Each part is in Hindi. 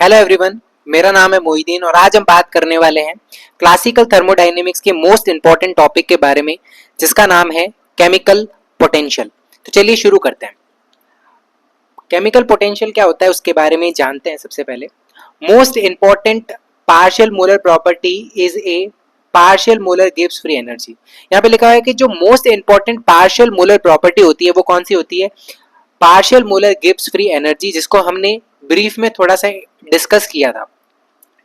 हेलो एवरीवन, मेरा नाम है मोहिदीन और आज हम बात करने वाले हैं क्लासिकल थर्मोडायनेमिक्स के मोस्ट इंपॉर्टेंट टॉपिक के बारे में, जिसका नाम है केमिकल पोटेंशियल। तो चलिए शुरू करते हैं। केमिकल पोटेंशियल क्या होता है उसके बारे में जानते हैं। सबसे पहले most important partial molar property is a partial molar गिव्स फ्री एनर्जी। यहाँ पे लिखा हुआ है कि जो most important partial molar property होती है वो कौन सी होती है? पार्शियल मोलर गिव्स फ्री एनर्जी, जिसको हमने ब्रीफ में थोड़ा सा डिस्कस किया था।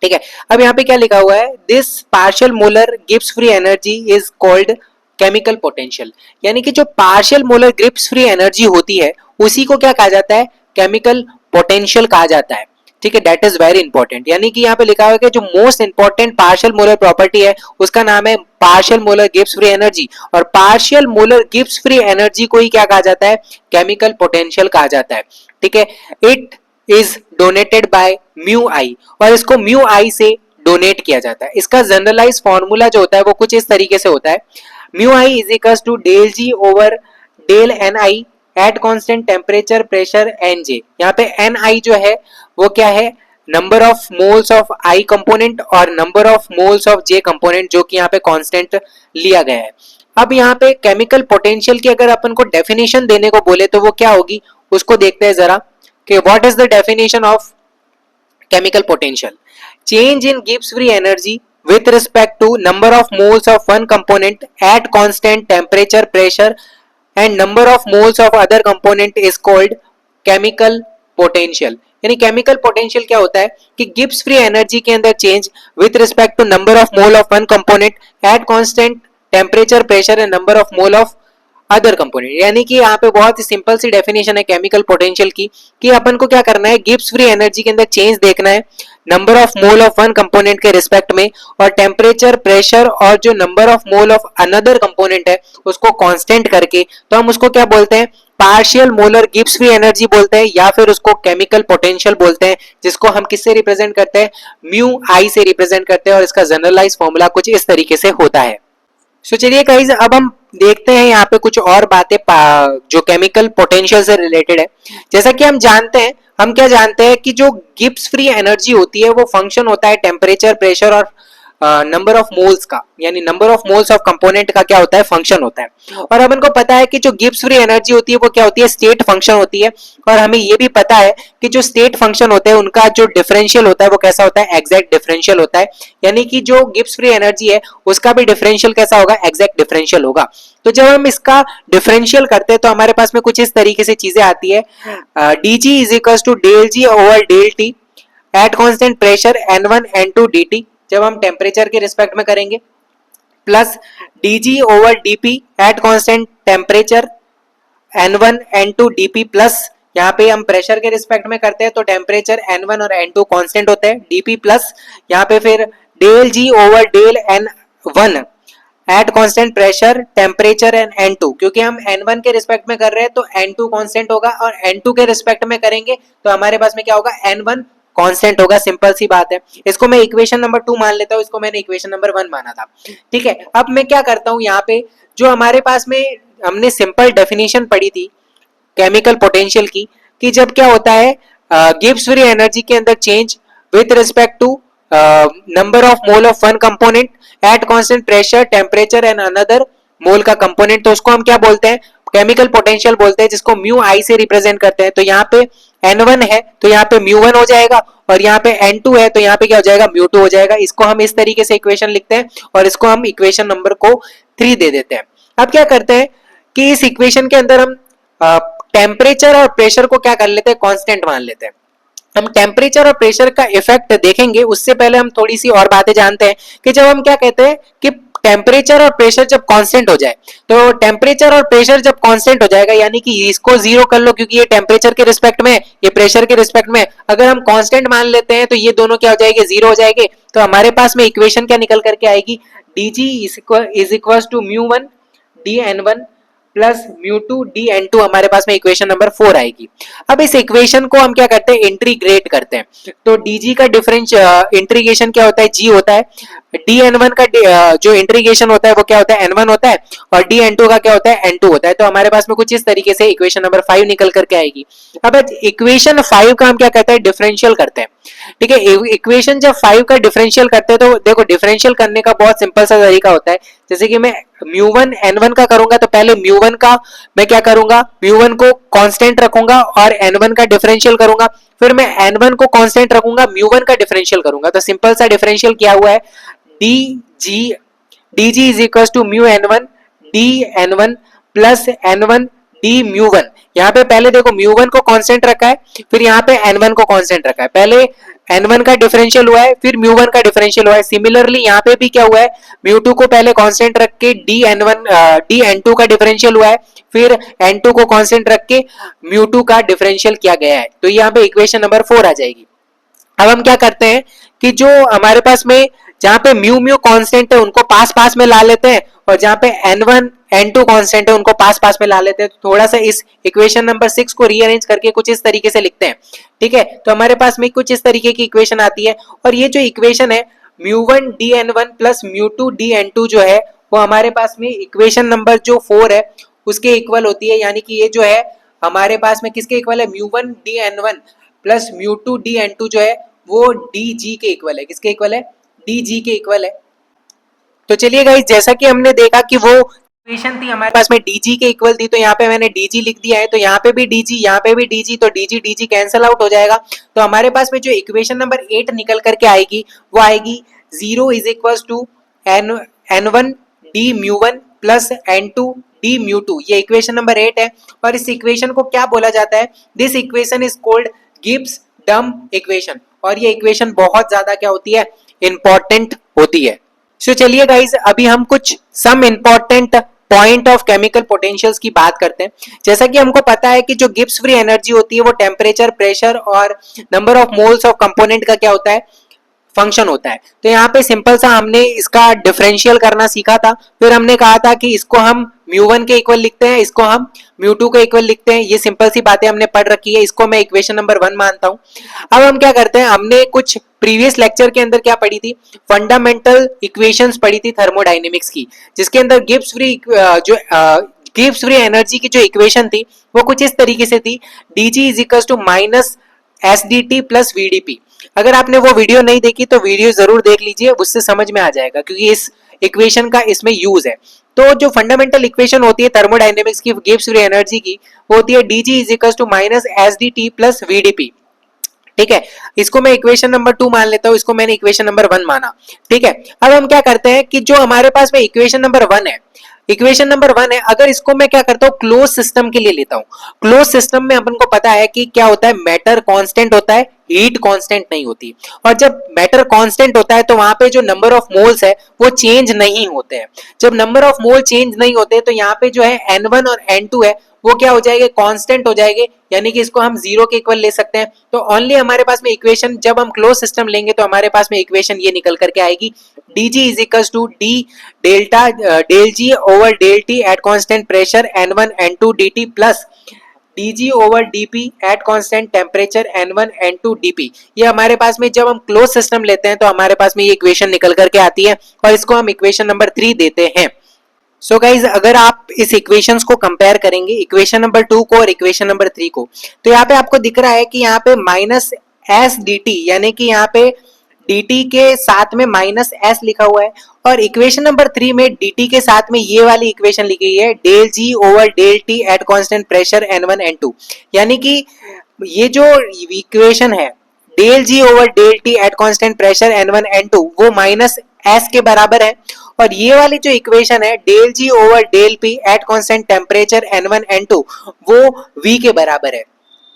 ठीक है, अब यहाँ पे क्या लिखा हुआ है? दिस पार्शियल मोलर गिव्स free energy is called chemical potential. यानी कि जो पार्शियल मोलर गिव्स फ्री एनर्जी होती है उसी को क्या कहा जाता है? केमिकल पोटेंशियल कहा जाता है। ठीक है, दैट इज वेरी इंपॉर्टेंट। यानी कि यहाँ पे लिखा हुआ है कि जो most important partial molar property है उसका नाम है पार्शियल मोलर गिव्स फ्री एनर्जी, और पार्शियल मोलर गिव्स फ्री एनर्जी को ही क्या कहा जाता है? केमिकल पोटेंशियल कहा जाता है। ठीक है, it is denoted by mu I, और इसको म्यू आई से डोनेट किया जाता है। इसका जनरलाइज फॉर्मूला जो होता है वो कुछ इस तरीके से होता है, mu I is equals to del ji over del N I at constant temperature pressure N जे। यहाँ पे एन आई जो है वो क्या है? Number of moles of I component और number of moles of J component, जो कि यहाँ पे कांस्टेंट लिया गया है। अब यहाँ पे केमिकल पोटेंशियल की अगर अपन को डेफिनेशन देने को बोले तो वो क्या होगी, उसको देखते हैं जरा कि what is the definition of chemical potential. Change in Gibbs free energy with respect to number of moles of one component at constant temperature pressure and number of moles of other component is called chemical potential. यानी केमिकल पोटेंशियल क्या होता है कि गिब्स फ्री एनर्जी के अंदर change with respect to number of mole of one component at constant temperature pressure and number of mole of other component. यानी कि यहाँ पे बहुत ही सिंपल सी डेफिनेशन है केमिकल पोटेंशियल की कि अपन को क्या करना है? गिब्स फ्री एनर्जी के अंदर चेंज देखना है number of mole of one component के रिस्पेक्ट में, और टेम्परेचर प्रेशर और जो number of mole of another component है उसको कांस्टेंट करके, तो हम उसको क्या बोलते हैं? Partial molar Gibbs free energy बोलते हैं, या फिर उसको केमिकल पोटेंशियल बोलते हैं, जिसको हम किससे रिप्रेजेंट करते हैं? म्यू आई से रिप्रेजेंट करते हैं। और इसका जनरलाइज फॉर्मूला कुछ इस तरीके से होता है। सो चलिए गाइस, अब हम देखते हैं यहाँ पे कुछ और बातें जो केमिकल पोटेंशियल से रिलेटेड है। जैसा कि हम जानते हैं, हम क्या जानते हैं कि जो गिब्स फ्री एनर्जी होती है वो फंक्शन होता है टेम्परेचर प्रेशर और नंबर ऑफ मोल्स का, यानी number of moles of component का क्या होता है? फंक्शन होता है। और अब इनको पता है कि जो गिब्स फ्री एनर्जी होती है वो क्या होती है? स्टेट फंक्शन होती है। और हमें ये भी पता है कि जो स्टेट फंक्शन होते हैं उनका जो डिफरेंशियल होता है वो कैसा होता है? एग्जैक्ट डिफरेंशियल होता है। यानी कि जो गिब्स फ्री एनर्जी है उसका भी डिफरेंशियल कैसा होगा? एग्जैक्ट डिफरेंशियल होगा। तो जब हम इसका डिफरेंशियल करते हैं तो हमारे पास में कुछ इस तरीके से चीजें आती है, d g is equal to del ji over del T at constant pressure N1 N2 dt, जब हम टेम्परेचर के रिस्पेक्ट में करेंगे, plus dg over dp at constant temperature N1 N2 dp, plus यहाँ पे हम प्रेशर के रिस्पेक्ट में करते हैं तो टेम्परेचर N1 और N2 कांस्टेंट होते हैं, dp प्लस यहाँ पे फिर del g over del N1 at constant pressure temperature and N2, क्योंकि हम N1 के रिस्पेक्ट में कर रहे हैं तो N2 कांस्टेंट होगा, और N2 के रिस्पेक्ट में करेंगे तो हमारे पास में क्या होगा? N1 कांस्टेंट होगा। सिंपल सी बात है। इसको मैं इक्वेशन नंबर 2 मान लेता हूँ, इसको मैंने इक्वेशन नंबर 1 माना था। ठीक है, अब मैं क्या करता हूँ, यहाँ पे जो हमारे पास में हमने सिंपल डेफिनेशन पढ़ी थी केमिकल पोटेंशियल की, कि जब क्या होता है गिब्स फ्री एनर्जी के अंदर change with respect to number of mole of one component at constant pressure temperature and another mole का कंपोनेंट, तो उसको हम क्या बोलते हैं? केमिकल पोटेंशियल बोलते हैं, जिसको म्यू आई से रिप्रेजेंट करते हैं। तो यहाँ पे N1 है तो यहाँ पे म्यू 1 हो जाएगा, और यहाँ पे N2 है तो यहाँ पे क्या हो जाएगा? म्यू 2 हो जाएगा। इसको हम इस तरीके से इक्वेशन लिखते हैं और इसको हम इक्वेशन नंबर को 3 दे देते हैं। अब क्या करते हैं कि इस इक्वेशन के अंदर हम टेम्परेचर और प्रेशर को क्या कर लेते हैं? कांस्टेंट मान लेते हैं। हम टेम्परेचर और प्रेशर का इफेक्ट देखेंगे, उससे पहले हम थोड़ी सी और बातें जानते हैं कि जब हम क्या कहते हैं कि टेम्परेचर और प्रेशर जब कांस्टेंट हो जाए, तो टेम्परेचर और प्रेशर जब कांस्टेंट हो जाएगा, यानी कि इसको जीरो कर लो क्योंकि ये टेम्परेचर के रिस्पेक्ट में, ये प्रेशर के रिस्पेक्ट में, अगर हम कांस्टेंट मान लेते हैं तो ये दोनों क्या हो जाएंगे? जीरो हो जाएंगे। तो हमारे पास में इक्वेशन क्या निकल करके आएगी? dg is equal to mu 1 dn1 plus mu 2 dn2, हमारे पास में इक्वेशन नंबर 4 आएगी। अब इस इक्वेशन को हम क्या करते हैं? इंटीग्रेट करते हैं। तो dg का डिफरेंस इंटीग्रेशन क्या होता है? g होता है dn1 का जो इंटीग्रेशन होता है वो क्या होता है n1 होता है, और dn2 का क्या होता है n2 होता है। तो हमारे पास में कुछ इस तरीके से इक्वेशन नंबर 5 निकल करके आएगी। अब इक्वेशन 5 का हम क्या करते हैं, डिफरेंशियल करते हैं। ठीक है, इक्वेशन जब 5 का डिफरेंशियल करते हैं तो देखो डिफरेंशियल करने का बहुत सिंपल सा तरीका होता है। जैसे कि मैं म्यू1 n1 का करूंगा तो पहले म्यू1 का मैं क्या करूंगा, म्यू1 को कांस्टेंट रखूंगा और n1 का डिफरेंशियल करूंगा, फिर मैं n1 को कांस्टेंट रखूंगा, म्यू1 का डिफरेंशियल करूंगा। तो सिंपल सा डिफरेंशियल क्या हुआ है, dg is equal to mu n1 dn1 plus n1 d mu. यहाँ पे पहले देखो म्यू1 को कांस्टेंट रखा है, फिर यहाँ पे n1 को कांस्टेंट रखा है, पहले n1 का डिफरेंशियल हुआ है, फिर म्यू1 का डिफरेंशियल हुआ है। सिमिलरली यहाँ पे भी क्या हुआ है, म्यू2 को पहले कांस्टेंट रख के dn2 का डिफरेंशियल हुआ है, फिर n2 को कांस्टेंट रख के म्यू2 का डिफरेंशियल किया गया है। तो यहाँ पे इक्वेशन नंबर 4 आ जाएगी। अब हम क्या करते हैं कि जो हमारे पास में जहां पे म्यू म्यू कांस्टेंट है उनको पास पास में ला लेते हैं, और जहां पे n1 n2 कांस्टेंट है उनको पास पास में ला लेते हैं। तो थोड़ा सा इस इक्वेशन नंबर 6 को रीअरेंज करके कुछ इस तरीके से लिखते हैं। ठीक है, तो हमारे पास में कुछ इस तरीके की इक्वेशन आती है, और ये जो इक्वेशन है म्यू1 dn1 प्लस म्यू2 dn2 जो है वो हमारे पास में इक्वेशन नंबर जो 4 है उसके इक्वल होती है। यानी कि ये जो है हमारे पास में किसके इक्वल है, म्यू1 dn1 प्लस म्यू2 dn2 जो है वो dg के इक्वल है। किसके इक्वल है, dg के इक्वल है। तो चलिए गाइस, जैसा कि हमने देखा कि वो इक्वेशन थी हमारे पास में dg के इक्वल थी, तो यहाँ पे मैंने dg लिख दिया है, तो यहाँ पे भी dg, यहाँ पे भी dg, तो dg dg कैंसल आउट हो जाएगा। तो हमारे पास में जो इक्वेशन नंबर 8 निकल करके आएगी वो आएगी 0 is equal to n1 d mu one plus n2 d mu two. ये इक्वेशन नंबर 8 है, और इस इक्वेशन को क्या बोला जाता है, this equation is called Gibbs डम इक्वेशन। और ये इक्वेशन बहुत ज्यादा क्या होती है, इंपॉर्टेंट होती है। सो चलिए गाइज, अभी हम कुछ some important point of chemical potentials की बात करते हैं। जैसा कि हमको पता है कि जो गिब्स फ्री एनर्जी होती है वो टेम्परेचर, प्रेशर और number of moles of component का क्या होता है, फंक्शन होता है। तो यहाँ पे सिंपल सा हमने इसका डिफरेंशियल करना सीखा था, फिर हमने कहा था कि इसको हम म्यू1 के इक्वल लिखते हैं, इसको हम म्यू2 के इक्वल लिखते हैं। ये सिंपल सी बातें हमने पढ़ रखी है, इसको मैं इक्वेशन नंबर 1 मानता हूं। अब हम क्या करते हैं, हमने कुछ प्रीवियस लेक्चर के अंदर क्या पढ़ी थी, फंडामेंटल इक्वेशंस पढ़ी थी थर्मोडायनेमिक्स की, जिसके अंदर गिब्स फ्री एनर्जी की जो इक्वेशन थी वो कुछ इस तरीके से थी, dg is equal to minus SDT plus VDP। अगर आपने वो वीडियो नहीं देखी तो वीडियो जरूर देख लीजिए, उससे समझ में आ जाएगा, क्योंकि इस इक्वेशन का इसमें यूज है। तो जो फंडामेंटल इक्वेशन होती है थर्मोडायनेमिक्स की गिब्स फ्री एनर्जी की, वो होती है dg is equal to minus SDT plus VDP। ठीक है, इसको मैं इक्वेशन नंबर 2 मान लेता हूं, इसको मैंने इक्वेशन नंबर 1 माना। ठीक है, अब हम क्या करते हैं कि जो हमारे पास में इक्वेशन नंबर 1 है, इक्वेशन नंबर 1 है, अगर इसको मैं क्या करता हूं, क्लोज सिस्टम के लिए लेता हूं। क्लोज सिस्टम में अपन को पता है कि क्या होता है, मैटर कांस्टेंट होता है, हीट कांस्टेंट नहीं होती। और जब मैटर कांस्टेंट होता है तो वहां पे जो नंबर ऑफ मोल्स है वो चेंज नहीं होते हैं। जब नंबर ऑफ मोल चेंज नहीं होते तो यहाँ पे जो है n1 और n2 है वो क्या हो जाएंगे, कांस्टेंट हो जाएंगे, यानी कि इसको हम 0 के इक्वल ले सकते हैं। तो ओनली हमारे पास में इक्वेशन, जब हम क्लोज सिस्टम लेंगे तो हमारे पास में इक्वेशन ये निकल करके आएगी, dg is equal to d delta del g over del t at constant pressure n1 n2 dt plus dg over dp at constant temperature n1 n2 dp। ये हमारे पास में जब हम क्लोज सिस्टम लेते हैं तो हमारे पास में ये इक्वेशन निकल करके आती है, और इसको हम इक्वेशन नंबर 3 देते हैं। सो गाइज, अगर आप इस इक्वेशंस को कंपेयर करेंगे, इक्वेशन नंबर 2 को और इक्वेशन नंबर 3 को, तो यहाँ पे आपको दिख रहा है कि यहाँ पे माइनस एस डी टी, यानी कि यहाँ पे dt के साथ में माइनस s लिखा हुआ है, और इक्वेशन नंबर 3 में dt के साथ में ये वाली इक्वेशन लिखी गई है, del g over del t at constant pressure n1 n2। यानी कि ये जो इक्वेशन है del g over del t at constant pressure n1 n2 वो माइनस s के बराबर है, और ये वाली जो इक्वेशन है del g over del p at constant temperature n1 n2 वो v के बराबर है।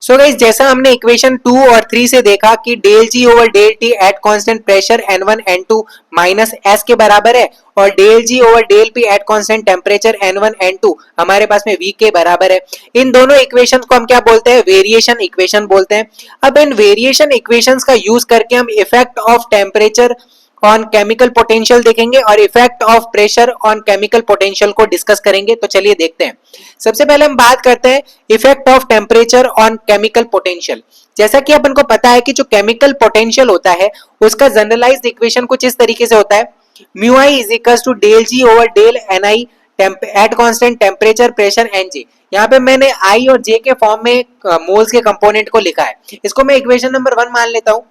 सो गाइस, जैसा हमने इक्वेशन 2 और 3 से देखा कि del g over del t at constant pressure n1 n2 minus s के बराबर है, और del g over del p at constant temperature n1 n2 हमारे पास में v के बराबर है। इन दोनों इक्वेशंस को हम क्या बोलते हैं, वेरिएशन इक्वेशन बोलते हैं। अब इन वेरिएशन इक्वेशंस का यूज करके हम effect of temperature on chemical potential देखेंगे और effect of pressure on chemical potential को डिस्कस करेंगे। तो चलिए देखते हैं। सबसे पहले हम बात करते हैं effect of temperature on chemical potential. जैसा कि अपन को पता है कि जो केमिकल पोटेंशियल होता है उसका जनरलाइज्ड इक्वेशन कुछ इस तरीके से होता है, mu I is equal to del ji over del N I at constant temperature pressure N जे। यहाँ पे मैंने आई और जे के फॉर्म में मोल्स के कंपोनेंट को लिखा है, इसको मैं इक्वेशन नंबर 1 मान लेता हूँ।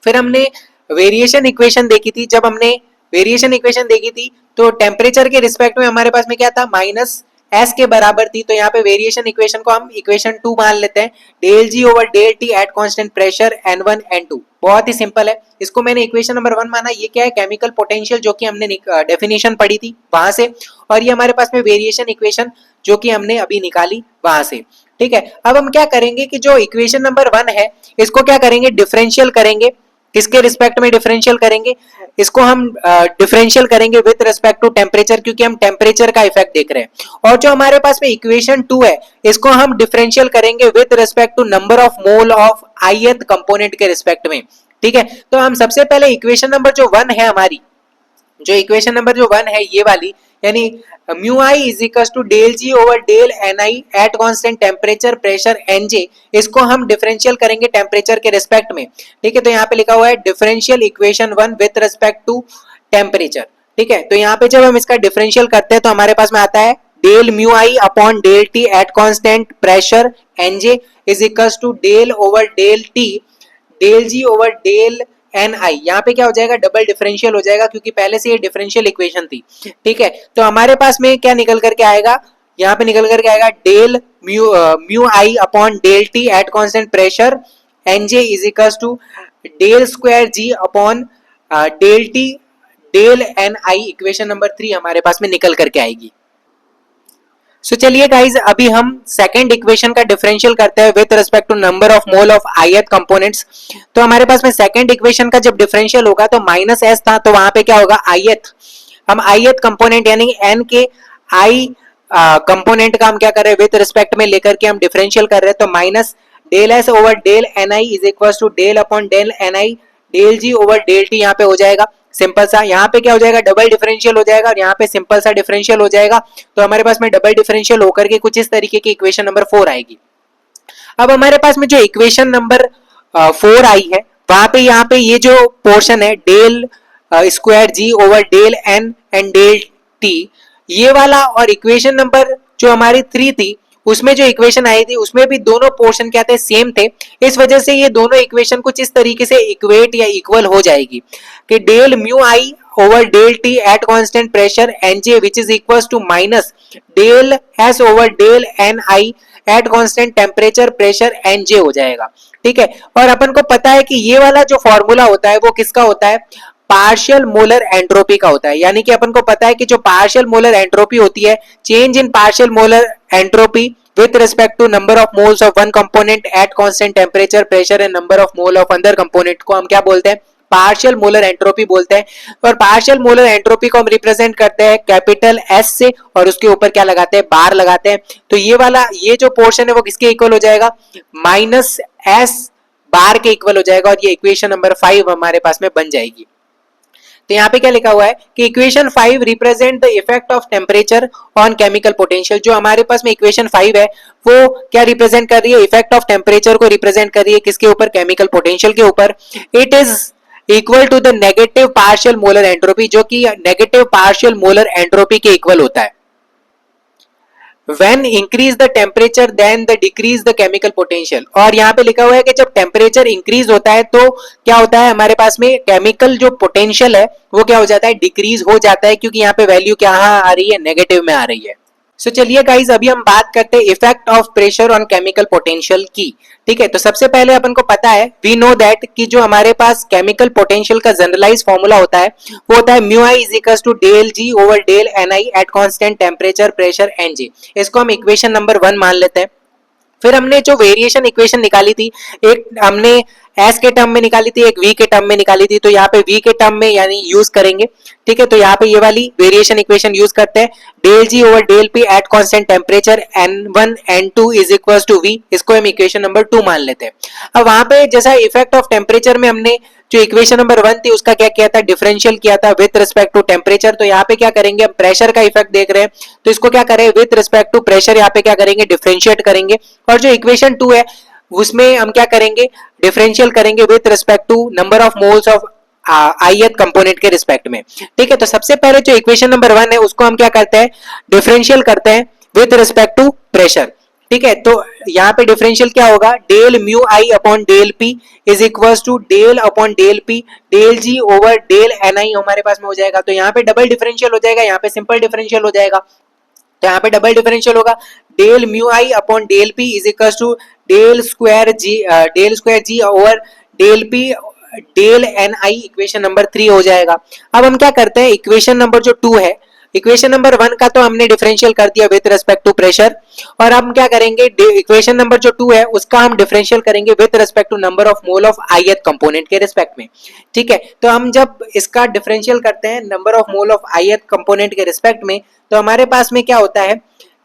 फिर हमने वेरिएशन इक्वेशन देखी थी, जब हमने वेरिएशन इक्वेशन देखी थी तो टेम्परेचर के रिस्पेक्ट में हमारे पास में क्या था, माइनस एस के बराबर थी। तो यहाँ पे वेरिएशन इक्वेशन को हम इक्वेशन 2 मान लेते हैं, del ji over del T at constant pressure N1 N2। बहुत ही सिंपल है, इसको मैंने इक्वेशन नंबर 1 माना। ये क्या है, केमिकल पोटेंशियल, जो कि हमने डेफिनेशन पढ़ी थी वहां से, और ये हमारे पास में वेरिएशन इक्वेशन जो कि हमने अभी निकाली वहां से। ठीक है, अब हम क्या करेंगे कि जो इक्वेशन नंबर 1 है इसको क्या करेंगे, डिफरेंशियल करेंगे। किसके रिस्पेक्ट में डिफरेंशियल करेंगे, इसको हम डिफरेंशियल करेंगे विद रिस्पेक्ट टू टेम्परेचर, क्योंकि हम टेम्परेचर का इफेक्ट देख रहे हैं। और जो हमारे पास में इक्वेशन 2 है इसको हम डिफरेंशियल करेंगे with respect to number of mole of ith component के रिस्पेक्ट में। ठीक है, तो हम सबसे पहले इक्वेशन नंबर जो 1 है हमारी, जो इक्वेशन नंबर जो 1 है ये वाली, यानी mu I is equal to del ji over del N I at constant temperature pressure N j, इसको हम डिफरेंशियल करेंगे टेम्परेचर के रिस्पेक्ट में। ठीक है, तो यहाँ पे लिखा हुआ है differential equation 1 with respect to temperature. ठीक है, तो यहाँ पे जब हम इसका डिफरेंशियल करते हैं तो हमारे पास में आता है del mu I upon del T at constant pressure N J is equal to del over del T del ji over del N I. यहाँ पे क्या हो जाएगा, डबल डिफरेंशियल हो जाएगा, क्योंकि पहले से ये डिफरेंशियल इक्वेशन थी। ठीक है, तो हमारे पास में क्या निकल करके आएगा, यहाँ पे निकल करके आएगा del mu I upon del T at constant pressure N J is equal to del square g upon del T del N i. Equation number 3 हमारे पास में निकल करके आएगी। सो चलिए गाइज, अभी हम सेकंड इक्वेशन का डिफरेंशियल करते हैं with respect to number of mole of ith components. तो हमारे पास में सेकंड इक्वेशन का जब डिफरेंशियल होगा तो माइनस एस था, तो वहां पे क्या होगा ith, हम ith कंपोनेंट यानी n के i कंपोनेंट का हम क्या कर रहे हैं, विद रिस्पेक्ट में लेकर के हम डिफरेंशियल कर रहे हैं। तो minus del s over del N i is equal to del upon del N i del ji over del t. यहाँ पे हो जाएगा सिंपल सा, यहाँ पे क्या हो जाएगा, डबल डिफरेंशियल हो जाएगा, और यहाँ पे सिंपल सा डिफरेंशियल हो जाएगा। तो हमारे पास में डबल डिफरेंशियल होकर के कुछ इस तरीके की इक्वेशन नंबर 4 आएगी। अब हमारे पास में जो इक्वेशन नंबर 4 आई है, वहां पे यहाँ पे ये जो पोर्शन है del square g over del n and del t, ये वाला, और इक्वेशन नंबर जो हमारी 3 थी उसमें जो इक्वेशन आई थी उसमें भी दोनों पोर्शन क्या थे, सेम थे। इस वजह से ये दोनों इक्वेशन कुछ इस तरीके से इक्वेट या इक्वल हो जाएगी कि del mu i over del T at constant pressure N j which is equal to minus del s over del N I at constant temperature pressure N j हो जाएगा। ठीक है, और अपन को पता है कि ये वाला जो फॉर्मूला होता है वो किसका होता है, पार्शियल मोलर एंट्रोपी का होता है। यानी कि अपन को पता है कि जो पार्शियल मोलर एंट्रोपी होती है, change in partial molar entropy with respect to number of moles of one component at constant temperature pressure and number of mole of other component को हम क्या बोलते हैं, पार्शियल मोलर एंट्रोपी बोलते हैं। और पार्शियल मोलर एंट्रोपी को हम रिप्रेजेंट करते हैं कैपिटल एस से, और उसके ऊपर क्या लगाते हैं, बार लगाते हैं। तो ये वाला, ये जो पोर्शन है वो किसके इक्वल हो जाएगा, माइनस एस बार के इक्वल हो जाएगा, और ये इक्वेशन नंबर 5 हमारे पास में बन जाएगी। तो यहाँ पे क्या लिखा हुआ है कि equation 5 represent the effect of temperature on chemical potential. जो हमारे पास में इक्वेशन 5 है वो क्या रिप्रेजेंट कर रही है, इफेक्ट ऑफ टेम्परेचर को रिप्रेजेंट कर रही है, किसके ऊपर, केमिकल पोटेंशियल के ऊपर। It is equal to the negative partial molar entropy, जो कि नेगेटिव पार्शियल मोलर एंट्रोपी के इक्वल होता है। When increase the temperature then the decrease the chemical potential। और यहाँ पे लिखा हुआ है कि जब टेम्परेचर इंक्रीज होता है तो क्या होता है, हमारे पास में केमिकल जो पोटेंशियल है वो क्या हो जाता है, डिक्रीज हो जाता है, क्योंकि यहाँ पे वैल्यू क्या आ रही है, नेगेटिव में आ रही है। सो चलिए गाइज, अभी हम बात करते हैं effect of pressure on chemical potential की। ठीक है, तो सबसे पहले अपन को पता है, वी नो दैट कि जो हमारे पास केमिकल पोटेंशियल का जनरलाइज फॉर्मूला होता है वो होता है mu I is equal to del ji over del N I at constant temperature pressure n g. इसको हम इक्वेशन नंबर 1 मान लेते हैं। फिर हमने जो वेरिएशन इक्वेशन निकाली थी, एक हमने एस के टर्म में निकाली थी, एक वी के टर्म में निकाली थी। तो यहाँ पे वी के टर्म में यानी यूज करेंगे। ठीक है, तो यहाँ पे ये वाली वेरिएशन इक्वेशन यूज करते हैं, del ji over del p at constant temperature n1 n2 is equal to v. इसको हम इक्वेशन नंबर 2 मान लेते हैं। अब वहां पे जैसा इफेक्ट ऑफ टेम्परेचर में हमने जो इक्वेशन नंबर 1 थी उसका क्या किया था, डिफरेंशियल किया था विद रिस्पेक्ट टू टेम्परेचर। तो यहाँ पे क्या करेंगे, हम प्रेशर का इफेक्ट देख रहे हैं तो इसको क्या करें, विद रिस्पेक्ट टू प्रेशर यहाँ पे क्या करेंगे, डिफरेंशिएट करेंगे। और जो इक्वेशन 2 है उसमें हम क्या करेंगे, डिफरेंशियल करेंगे with respect to number of moles of ith component के रिस्पेक्ट में। ठीक है, तो सबसे पहले जो इक्वेशन नंबर 1 है उसको हम क्या करते हैं, डिफरेंशियल करते हैं विद रिस्पेक्ट टू प्रेशर। ठीक है, तो यहाँ पे डिफरेंशियल क्या होगा, del mu I upon del P is equal to del upon del P del ji over del N I हमारे पास में हो जाएगा। तो यहाँ पे डबल डिफरेंशियल हो जाएगा, यहाँ पे सिंपल डिफरेंशियल हो जाएगा। तो यहाँ पे डबल डिफरेंशियल होगा, del mu I upon del P is equal to del square g over del P del N i, equation number 3 हो जाएगा। अब हम क्या करते हैं, इक्वेशन नंबर जो 2 है, इक्वेशन नंबर 1 का तो हमने डिफरेंशियल कर दिया विद रिस्पेक्ट टू प्रेशर, और हम क्या करेंगे, इक्वेशन नंबर जो 2 है उसका हम डिफरेंशियल करेंगे with respect to number of mole of ith component के रिस्पेक्ट में। ठीक है, तो हम जब इसका डिफरेंशियल करते हैं number of mole of ith component के रिस्पेक्ट में, तो हमारे पास में क्या होता है,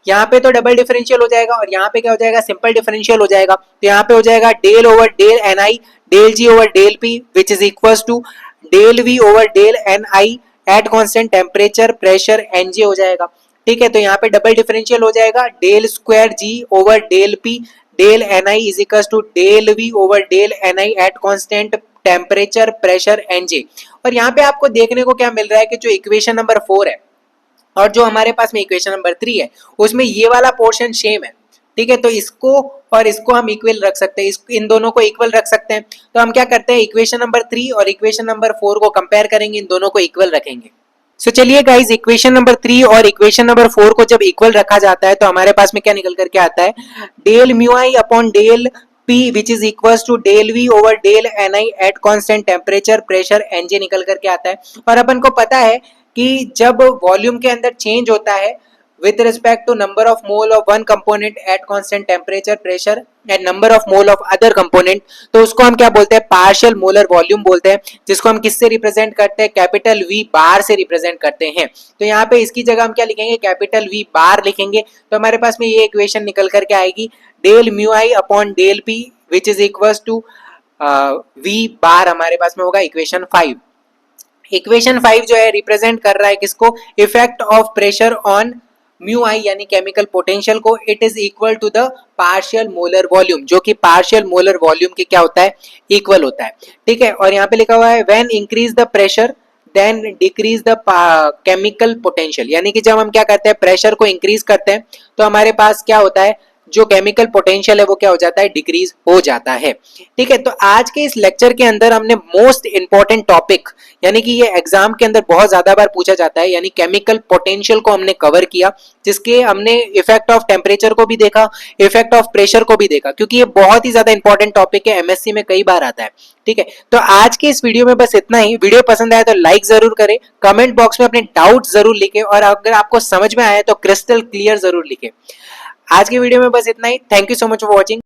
यहाँ पे तो डबल डिफरेंशियल हो जाएगा और यहाँ पे क्या हो जाएगा, सिंपल डिफरेंशियल हो जाएगा। तो यहाँ पे हो जाएगा del over del N i del ji over del p which is equal to del v over del N I at constant temperature pressure n g हो जाएगा। ठीक है, तो यहाँ पे डबल डिफरेंशियल हो जाएगा, del square g over del P del N i is equal to del v over del N I at constant temperature pressure n g. और यहाँ पे आपको देखने को क्या मिल रहा है कि जो इक्वेशन नंबर 4 है और जो हमारे पास में इक्वेशन नंबर 3 है उसमें ये वाला पोर्शन सेम है। ठीक है, तो इसको और इसको हम इक्वल रख सकते हैं, इन दोनों को इक्वल रख सकते हैं। तो हम क्या करते हैं, इक्वेशन नंबर 3 और इक्वेशन नंबर 4 को कंपेयर करेंगे, इन दोनों को इक्वल रखेंगे। सो चलिए गाइज, इक्वेशन नंबर 3 और इक्वेशन नंबर 4 को जब इक्वल रखा जाता है तो हमारे पास में क्या निकल करके आता है, del mu I upon del P which is equals to del V over del Ni at constant temperature pressure Nj निकल करके आता है। और अपन को पता है कि जब वॉल्यूम के अंदर चेंज होता है with respect to number of mole of one component at constant temperature pressure and number of mole of other component, तो उसको हम क्या बोलते हैं, पार्शियल मोलर वॉल्यूम बोलते हैं, जिसको हम किससे रिप्रेजेंट करते हैं, कैपिटल V बार से रिप्रेजेंट करते हैं। तो यहाँ पे इसकी जगह हम क्या लिखेंगे, कैपिटल V बार लिखेंगे। तो हमारे पास में ये इक्वेशन निकल करके आएगी, del mu I upon del p which is equals to V bar हमारे पास में होगा इक्वेशन 5। इक्वेशन 5 जो है रिप्रेजेंट कर रहा है किसको, effect of pressure on mu I यानी केमिकल पोटेंशियल को। It is equal to the partial molar volume, जो कि पार्शियल मोलर वॉल्यूम के क्या होता है, इक्वल होता है। ठीक है, और यहाँ पे लिखा हुआ है when increase the pressure then decrease the chemical potential, यानी कि जब हम क्या करते हैं, प्रेशर को इंक्रीज करते हैं तो हमारे पास क्या होता है, जो केमिकल पोटेंशियल है वो क्या हो जाता है, डिक्रीज हो जाता है। ठीक है, तो आज के इस लेक्चर के अंदर हमने मोस्ट इंपॉर्टेंट टॉपिक, यानी कि ये एग्जाम के अंदर बहुत ज्यादा बार पूछा जाता है, यानी केमिकल पोटेंशियल को हमने कवर किया, जिसके हमने इफेक्ट ऑफ टेम्परेचर को भी देखा, इफेक्ट ऑफ प्रेशर को भी देखा, क्योंकि ये बहुत ही ज्यादा इंपॉर्टेंट टॉपिक है, एमएससी में कई बार आता है। ठीक है, तो आज के इस वीडियो में बस इतना ही। वीडियो पसंद आया तो लाइक जरूर करें, कमेंट बॉक्स में अपने डाउट जरूर लिखें, और अगर आपको समझ में आया तो क्रिस्टल क्लियर जरूर लिखें। आज की वीडियो में बस इतना ही। Thank you so much for watching.